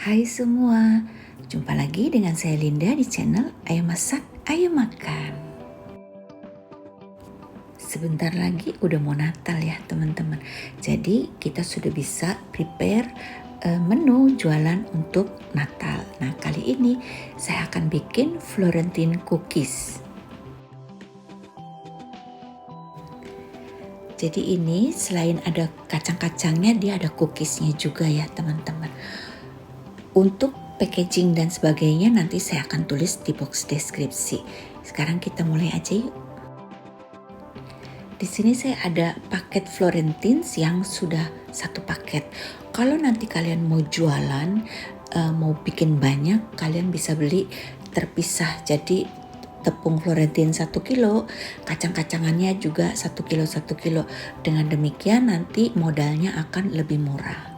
Hai semua, jumpa lagi dengan saya Linda di channel Ayo Masak, Ayo Makan. Sebentar lagi udah mau Natal ya teman-teman. Jadi kita sudah bisa prepare menu jualan untuk Natal. Nah kali ini saya akan bikin Florentine cookies. Jadi ini selain ada kacang-kacangnya, dia ada cookiesnya juga ya teman-teman. Untuk packaging dan sebagainya nanti saya akan tulis di box deskripsi. Sekarang kita mulai aja yuk. Di sini saya ada paket Florentines yang sudah satu paket. Kalau nanti kalian mau jualan, mau bikin banyak, kalian bisa beli terpisah. Jadi tepung Florentine 1 kilo, kacang-kacangannya juga 1 kilo. Dengan demikian nanti modalnya akan lebih murah.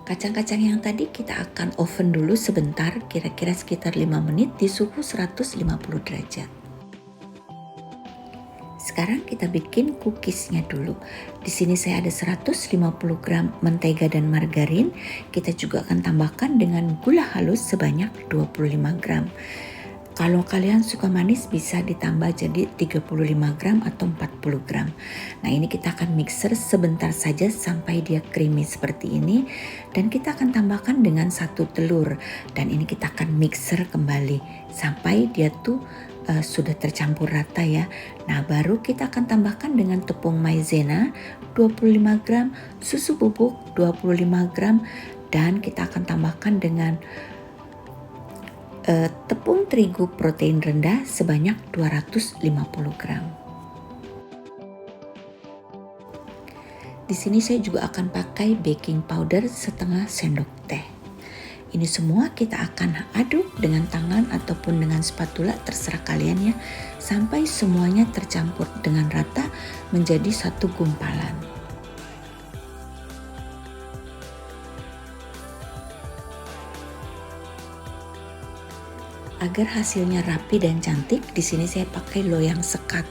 Kacang-kacang yang tadi kita akan oven dulu sebentar, kira-kira sekitar 5 menit di suhu 150 derajat. Sekarang kita bikin cookiesnya dulu. Di sini saya ada 150 gram mentega dan margarin. Kita juga akan tambahkan dengan gula halus sebanyak 25 gram. Kalau kalian suka manis bisa ditambah jadi 35 gram atau 40 gram. Nah ini kita akan mixer sebentar saja sampai dia creamy seperti ini. Dan kita akan tambahkan dengan 1 telur. Dan ini kita akan mixer kembali sampai dia tuh sudah tercampur rata ya. Nah baru kita akan tambahkan dengan tepung maizena 25 gram, susu bubuk 25 gram. Dan kita akan tambahkan dengan tepung terigu protein rendah sebanyak 250 gram. Di sini saya juga akan pakai baking powder setengah sendok teh. Ini semua kita akan aduk dengan tangan ataupun dengan spatula, terserah kalian ya, sampai semuanya tercampur dengan rata menjadi satu gumpalan. Agar hasilnya rapi dan cantik, di sini saya pakai loyang sekat.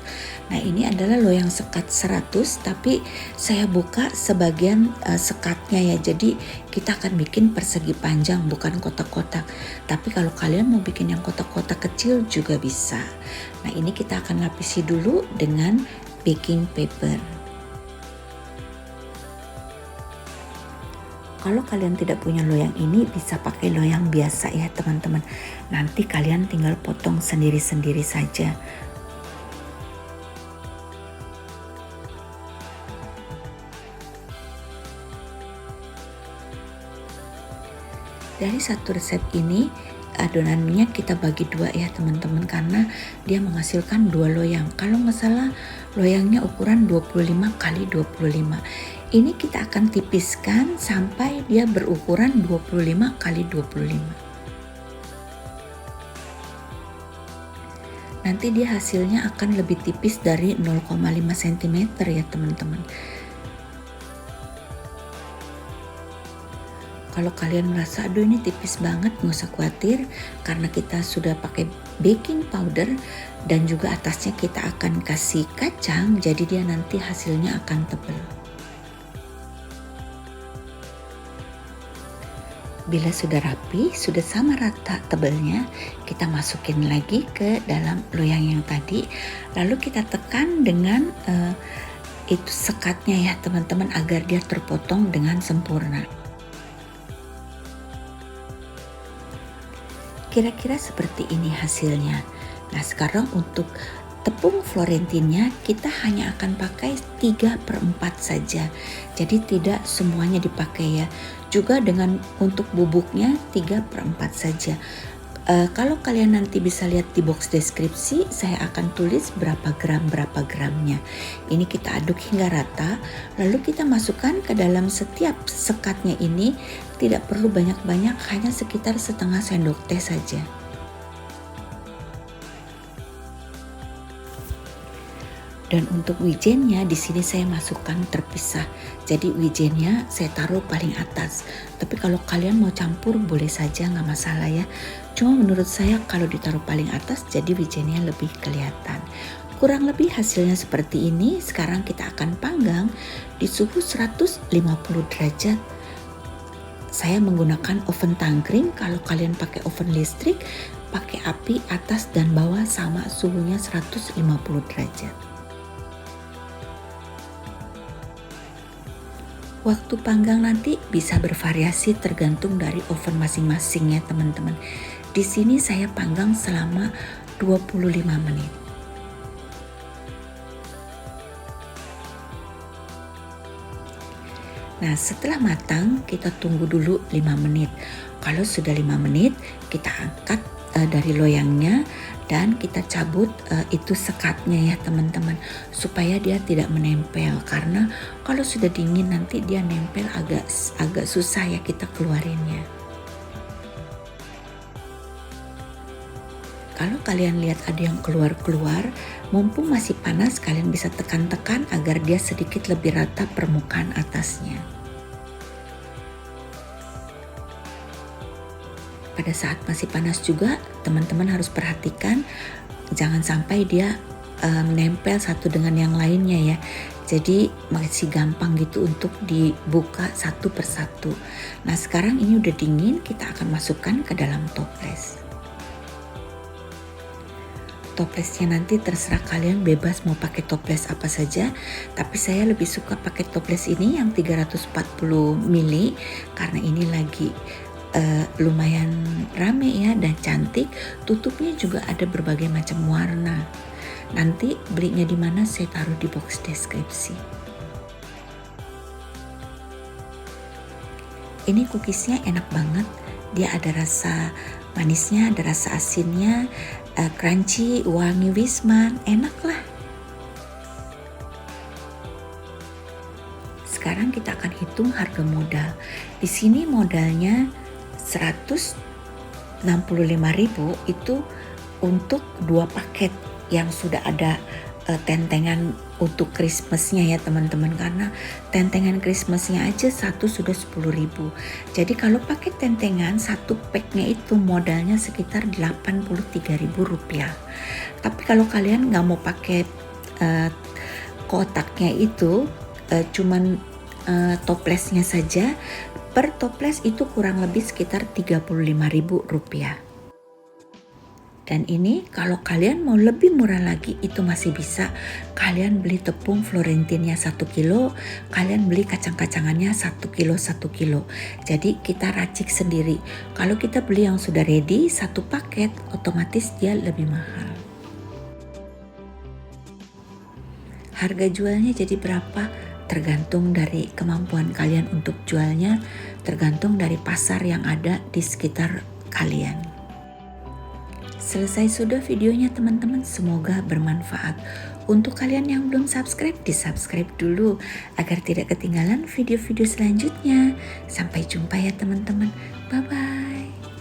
Nah, ini adalah loyang sekat 100, tapi saya buka sebagian sekatnya ya. Jadi kita akan bikin persegi panjang, bukan kotak-kotak. Tapi kalau kalian mau bikin yang kotak-kotak kecil juga bisa. Nah, ini kita akan lapisi dulu dengan baking paper. Kalau kalian tidak punya loyang ini, bisa pakai loyang biasa ya teman-teman. Nanti kalian tinggal potong sendiri-sendiri saja. Dari satu resep ini, adonannya kita bagi dua ya teman-teman, karena dia menghasilkan 2 loyang. Kalau nggak salah loyangnya ukuran 25 kali 25. Ini kita akan tipiskan sampai dia berukuran 25 kali 25. Nanti dia hasilnya akan lebih tipis dari 0,5 cm ya teman-teman. Kalau kalian merasa aduh ini tipis banget, nggak usah khawatir karena kita sudah pakai baking powder dan juga atasnya kita akan kasih kacang, jadi dia nanti hasilnya akan tebal. Bila sudah rapi, sudah sama rata tebalnya, kita masukin lagi ke dalam loyang yang tadi, lalu kita tekan dengan itu sekatnya ya teman-teman, agar dia terpotong dengan sempurna. Kira-kira seperti ini hasilnya. Nah sekarang untuk tepung Florentinnya kita hanya akan pakai 3/4 saja. Jadi tidak semuanya dipakai ya. Juga dengan untuk bubuknya 3/4 saja. Kalau kalian nanti bisa lihat di box deskripsi, saya akan tulis berapa gramnya. Ini kita aduk hingga rata, lalu kita masukkan ke dalam setiap sekatnya ini. Tidak perlu banyak-banyak, hanya sekitar setengah sendok teh saja. Dan untuk wijennya di sini saya masukkan terpisah. Jadi wijennya saya taruh paling atas. Tapi kalau kalian mau campur boleh saja, nggak masalah ya. Cuma menurut saya kalau ditaruh paling atas jadi wijennya lebih kelihatan. Kurang lebih hasilnya seperti ini. Sekarang kita akan panggang di suhu 150 derajat Saya menggunakan oven tangkring. Kalau kalian pakai oven listrik, pakai api atas dan bawah sama, suhunya 150 derajat. Waktu panggang nanti bisa bervariasi tergantung dari oven masing-masing ya teman-teman. Di sini saya panggang selama 25 menit. Nah, setelah matang kita tunggu dulu 5 menit. Kalau sudah 5 menit, kita angkat dari loyangnya dan kita cabut itu sekatnya ya teman-teman, supaya dia tidak menempel, karena kalau sudah dingin nanti dia nempel, agak susah ya kita keluarinnya. Kalau kalian lihat ada yang keluar-keluar, mumpung masih panas, kalian bisa tekan-tekan agar dia sedikit lebih rata permukaan atasnya. Pada saat masih panas juga, teman-teman harus perhatikan jangan sampai dia menempel satu dengan yang lainnya ya. Jadi masih gampang gitu untuk dibuka satu persatu. Nah, sekarang ini udah dingin, kita akan masukkan ke dalam toples. Toplesnya nanti terserah kalian, bebas mau pakai toples apa saja, tapi saya lebih suka pakai toples ini yang 340 ml karena ini lagi lumayan rame ya dan cantik. Tutupnya juga ada berbagai macam warna. Nanti belinya di mana saya taruh di box deskripsi. Ini cookiesnya enak banget, dia ada rasa manisnya, ada rasa asinnya, crunchy, wangi wisman, enak lah. Sekarang kita akan hitung harga modal. Di sini modalnya 165.000 itu untuk 2 paket yang sudah ada tentengan untuk Christmasnya ya teman-teman, karena tentengan Christmasnya aja satu sudah 10.000. Jadi kalau pakai tentengan satu packnya itu modalnya sekitar 83.000 rupiah. Tapi kalau kalian nggak mau pakai kotaknya itu, cuman toplesnya saja, per toples itu kurang lebih sekitar 35.000 rupiah. Dan ini kalau kalian mau lebih murah lagi, itu masih bisa kalian beli tepung Florentinnya 1 kilo, kalian beli kacang-kacangannya 1 kilo 1 kilo. Jadi kita racik sendiri. Kalau kita beli yang sudah ready satu paket, otomatis dia lebih mahal. Harga jualnya jadi berapa? Tergantung dari kemampuan kalian untuk jualnya, tergantung dari pasar yang ada di sekitar kalian. Selesai sudah videonya teman-teman, semoga bermanfaat. Untuk kalian yang belum subscribe, di-subscribe dulu agar tidak ketinggalan video-video selanjutnya. Sampai jumpa ya teman-teman, bye-bye.